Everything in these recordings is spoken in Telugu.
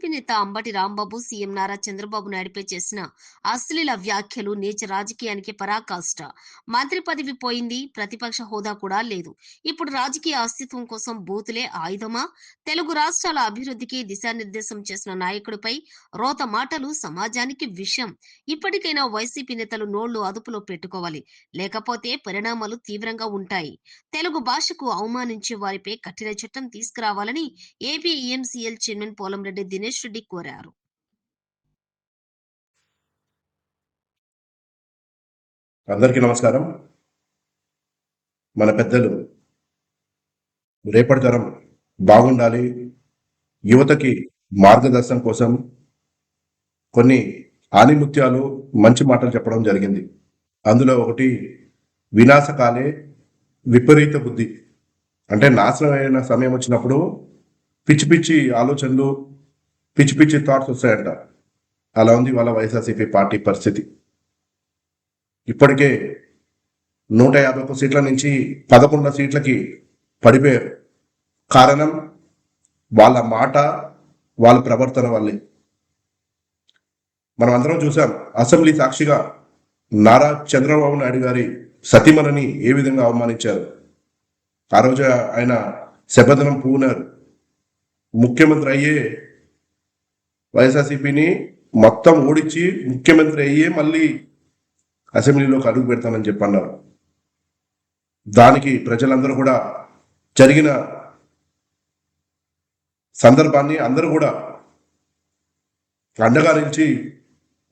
వైసీపీ నేత అంబటి రాంబాబు సీఎం నారా చంద్రబాబు నాయుడుపై చేసిన అశ్లీల వ్యాఖ్యలు నీచ రాజకీయానికి పరాకాష్ట. మంత్రి పదవి పోయింది, ప్రతిపక్ష హోదా కూడా లేదు. ఇప్పుడు రాజకీయ అస్తిత్వం కోసం బూతులే ఆయుధమా? తెలుగు రాష్ట్రాల అభివృద్ధికి దిశానిర్దేశం చేసిన నాయకుడిపై రోత మాటలు సమాజానికి విషం. ఇప్పటికైనా వైసీపీ నేతలు నోళ్లు అదుపులో పెట్టుకోవాలి, లేకపోతే పరిణామాలు తీవ్రంగా ఉంటాయి. తెలుగు భాషకు అవమానించే వారిపై కఠిన చట్టం తీసుకురావాలని ఏపీ ఈఎంసీఎల్ చైర్మన్ పోలంరెడ్డి దినేష్ రెడ్డి కోరారు. అందరికీ నమస్కారం. మన పెద్దలు రేపటి తరం బాగుండాలి, యువతకి మార్గదర్శనం కోసం కొన్ని ఆనిముత్యాలు మంచి మాటలు చెప్పడం జరిగింది. అందులో ఒకటి వినాశకాలే విపరీత బుద్ధి, అంటే నాశనమైన సమయం వచ్చినప్పుడు పిచ్చి పిచ్చి ఆలోచనలు, పిచ్చి పిచ్చి థాట్స్ వస్తాయంట. అలా ఉంది వాళ్ళ వైఎస్ఆర్సీపీ పార్టీ పరిస్థితి. ఇప్పటికే 151 సీట్ల నుంచి 11 సీట్లకి పడిపోయారు. కారణం వాళ్ళ మాట, వాళ్ళ ప్రవర్తన వల్లే. మనం అందరం చూసాం, అసెంబ్లీ సాక్షిగా నారా చంద్రబాబు నాయుడు గారి సతీమణిని ఏ విధంగా అవమానించారు. ఆ రోజు ఆయన శపథనం పూనారు. ముఖ్యమంత్రి అయ్యే వైఎస్ఆర్సీపీని మొత్తం ఓడించి ముఖ్యమంత్రి అయ్యే మళ్ళీ అసెంబ్లీలోకి అడుగు పెడతానని చెప్పన్నారు. దానికి ప్రజలందరూ కూడా జరిగిన సందర్భాన్ని అందరూ కూడా అండగా నిలిచి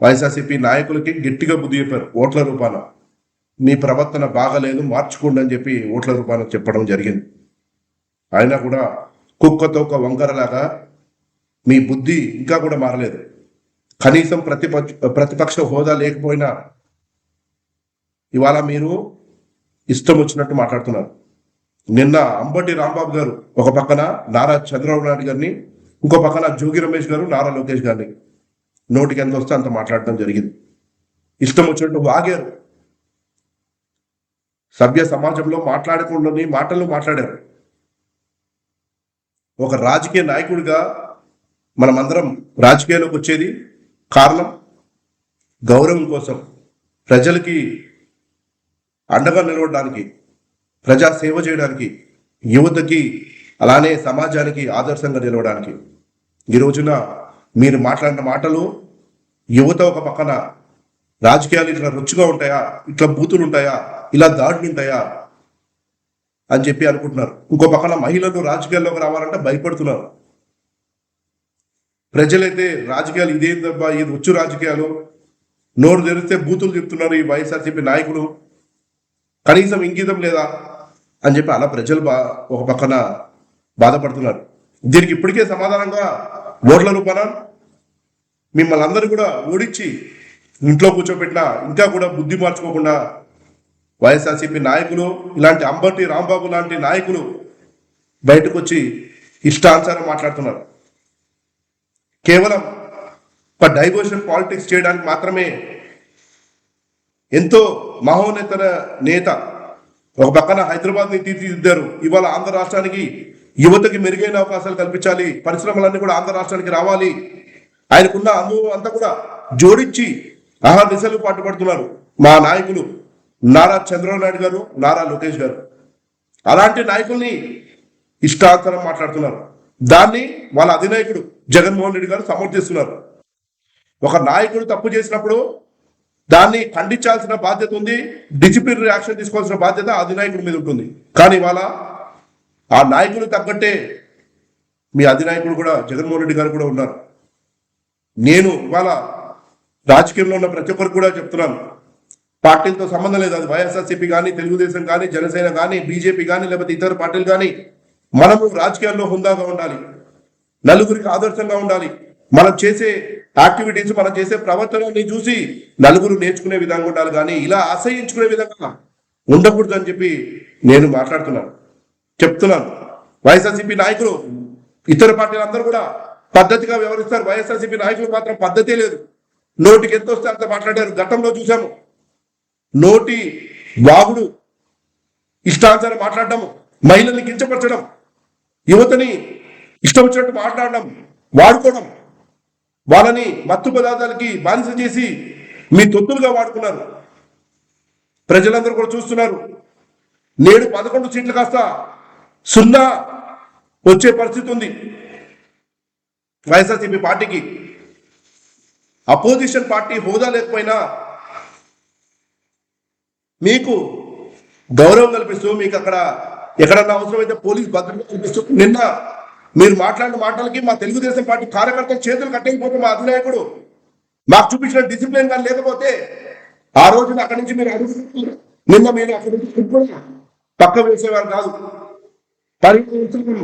వైఎస్ఆర్సీపీ నాయకులకి గట్టిగా బుద్ధి చెప్పారు. ఓట్ల రూపాన మీ ప్రవర్తన బాగలేదు, మార్చుకోండి అని చెప్పి ఓట్ల రూపాన చెప్పడం జరిగింది. అయినా కూడా కుక్కతో ఒక వంకరలాగా మీ బుద్ధి ఇంకా కూడా మారలేదు. కనీసం ప్రతిపక్ష హోదా లేకపోయినా ఇవాళ మీరు ఇష్టం వచ్చినట్టు మాట్లాడుతున్నారు. నిన్న అంబటి రాంబాబు గారు ఒక పక్కన నారా చంద్రబాబు నాయుడు గారిని, ఇంకో పక్కన జోగి రమేష్ గారు నారా లోకేష్ గారిని నోటికి ఎంత వస్తే అంత మాట్లాడటం జరిగింది. ఇష్టం వచ్చినట్టు వాగారు. సభ్య సమాజంలో మాట్లాడకుండా మాటలు మాట్లాడారు. ఒక రాజకీయ నాయకుడిగా మనమందరం రాజకీయాల్లోకి వచ్చేది కారణం గౌరవం కోసం, ప్రజలకి అండగా నిలవడానికి, ప్రజా సేవ చేయడానికి, యువతకి అలానే సమాజానికి ఆదర్శంగా నిలవడానికి. ఈ రోజున మీరు మాట్లాడిన మాటలు యువత ఒక పక్కన రాజకీయాలు ఇట్లా రుచిగా ఉంటాయా, ఇట్లా బూతులు ఉంటాయా, ఇలా దాడులు ఉంటాయా అని చెప్పి అనుకుంటున్నారు. ఇంకో పక్కన మహిళలు రాజకీయాల్లోకి రావాలంటే భయపడుతున్నారు. ప్రజలైతే రాజకీయాలు ఇదేందబ్బా, ఇది వచ్చు రాజకీయాలు, నోరు తెరిస్తే బూతులు చెప్తున్నారు ఈ వైఎస్ఆర్సీపీ నాయకులు, కనీసం ఇంగితం లేదా అని చెప్పి అలా ప్రజలు ఒక పక్కన బాధపడుతున్నారు. దీనికి ఇప్పటికే సమాధానంగా ఓట్ల రూపాన మిమ్మల్ని అందరూ కూడా ఓడించి ఇంట్లో కూర్చోబెట్టినా ఇంకా కూడా బుద్ధి మార్చుకోకుండా వైఎస్ఆర్సీపీ నాయకులు, ఇలాంటి అంబటి రాంబాబు లాంటి నాయకులు బయటకు వచ్చి ఇష్టానుసారం మాట్లాడుతున్నారు. కేవలం ఒక డైవర్షన్ పాలిటిక్స్ చేయడానికి మాత్రమే. ఎంతో మహోన్నత నేత ఒక పక్కన హైదరాబాద్ని తీర్చిదిద్దారు. ఇవాళ ఆంధ్ర రాష్ట్రానికి యువతకి మెరుగైన అవకాశాలు కల్పించాలి, పరిశ్రమలన్నీ కూడా ఆంధ్ర రాష్ట్రానికి రావాలి, ఆయనకున్న అనుభవం అంతా కూడా జోడించి దిశలు పాటుపడుతున్నారు మా నాయకులు నారా చంద్రబాబు నాయుడు గారు, నారా లోకేష్ గారు. అలాంటి నాయకుల్ని ఇష్టాంతరం మాట్లాడుతున్నారు. దాన్ని వాళ్ళ అధినాయకుడు జగన్మోహన్ రెడ్డి గారు సమర్థిస్తున్నారు. ఒక నాయకుడు తప్పు చేసినప్పుడు దాన్ని ఖండించాల్సిన బాధ్యత ఉంది, డిసిప్లినరీ యాక్షన్ తీసుకోవాల్సిన బాధ్యత అధినాయకుడి మీద ఉంటుంది. కానీ ఇవాళ ఆ నాయకులు తగ్గట్టే మీ అధినాయకుడు కూడా జగన్మోహన్ రెడ్డి గారు కూడా ఉన్నారు. నేను ఇవాళ రాజకీయంలో ఉన్న ప్రతి ఒక్కరికి కూడా చెప్తున్నాను, పార్టీలతో సంబంధం లేదు. అది వైఎస్ఆర్సీపీ కానీ, తెలుగుదేశం కానీ, జనసేన కానీ, బీజేపీ కానీ, లేకపోతే ఇతర పార్టీలు కానీ, మనము రాజకీయాల్లో హుందాగా ఉండాలి, నలుగురికి ఆదర్శంగా ఉండాలి. మనం చేసే యాక్టివిటీస్, మనం చేసే ప్రవర్తనని చూసి నలుగురు నేర్చుకునే విధంగా ఉండాలి, కానీ ఇలా అసహించుకునే విధంగా ఉండకూడదు అని చెప్పి నేను చెప్తున్నాను. వైఎస్ఆర్సీపీ నాయకులు, ఇతర పార్టీలు అందరూ కూడా పద్ధతిగా వ్యవహరిస్తారు. వైఎస్ఆర్సీపీ నాయకులు మాత్రం పద్ధతే లేదు. నోటికి ఎంత వస్తే అంత మాట్లాడారు. గతంలో చూసాము, నోటి వాగుడు, ఇష్టానుసారం మాట్లాడడం, మహిళల్ని కించపరచడం, యువతని ఇష్టం వచ్చినట్టు మాట్లాడడం, వాడుకోవడం, వాళ్ళని మత్తు పదార్థాలకి బానిస చేసి మీ తొత్తులుగా వాడుకున్నారు. ప్రజలందరూ కూడా చూస్తున్నారు. నేడు 11 సీట్లు కాస్త 0 వచ్చే పరిస్థితి ఉంది వైఎస్ఆర్సీపీ పార్టీకి. అపోజిషన్ పార్టీ హోదా లేకపోయినా మీకు గౌరవం కల్పిస్తూ, మీకు అక్కడ ఎక్కడన్నా అవసరమైతే పోలీస్ భద్రత కల్పిస్తూ, నిన్న మీరు మాట్లాడిన మాటలకి మా తెలుగుదేశం పార్టీ కార్యకర్తలు చేతులు కట్టకపోతే మా అధినాయకుడు మాకు చూపించిన డిసిప్లిన్ కానీ లేకపోతే ఆ రోజున అక్కడి నుంచి మీరు అడుగు నిన్న మీరు అక్కడి నుంచి పక్క వేసేవారు కాదు. పరిగణించడం